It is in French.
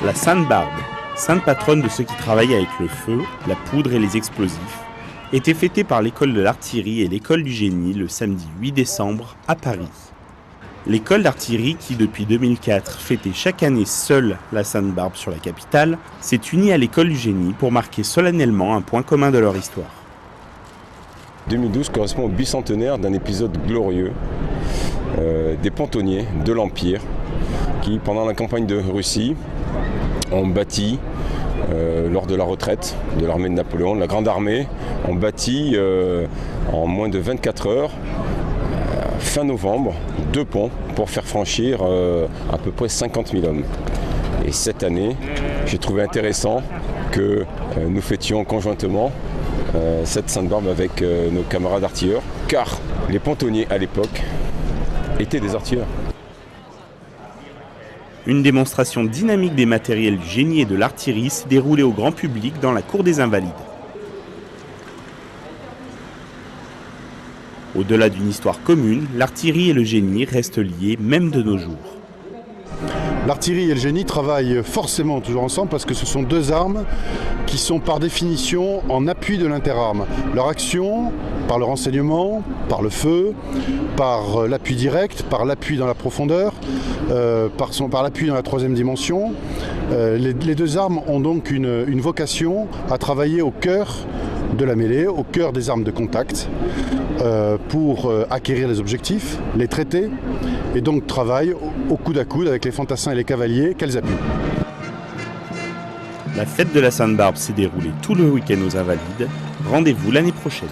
La Sainte Barbe, sainte patronne de ceux qui travaillent avec le feu, la poudre et les explosifs, était fêtée par l'école de l'artillerie et l'école du génie le samedi 8 décembre à Paris. L'école d'artillerie, qui depuis 2004 fêtait chaque année seule la Sainte Barbe sur la capitale, s'est unie à l'école du génie pour marquer solennellement un point commun de leur histoire. 2012 correspond au bicentenaire d'un épisode glorieux des pontonniers de l'Empire qui, pendant la campagne de Russie, ont bâti, lors de la retraite de l'armée de Napoléon, de la Grande Armée, ont bâti en moins de 24 heures, fin novembre, 2 ponts pour faire franchir à peu près 50 000 hommes. Et cette année, j'ai trouvé intéressant que nous fêtions conjointement cette Sainte Barbe avec nos camarades artilleurs, car les pontonniers à l'époque étaient des artilleurs. Une démonstration dynamique des matériels du génie et de l'artillerie s'est déroulée au grand public dans la cour des Invalides. Au-delà d'une histoire commune, l'artillerie et le génie restent liés même de nos jours. L'artillerie et le génie travaillent forcément toujours ensemble parce que ce sont 2 armes qui sont par définition en appui de l'interarme. Leur action, par le renseignement, par le feu, par l'appui direct, par l'appui dans la profondeur, par l'appui dans la 3e dimension. Les 2 armes ont donc une vocation à travailler au cœur de la mêlée, au cœur des armes de contact, pour acquérir les objectifs, les traiter, et donc travaillent au coude à coude avec les fantassins et les cavaliers qu'elles appuient. La fête de la Sainte Barbe s'est déroulée tout le week-end aux Invalides. Rendez-vous l'année prochaine.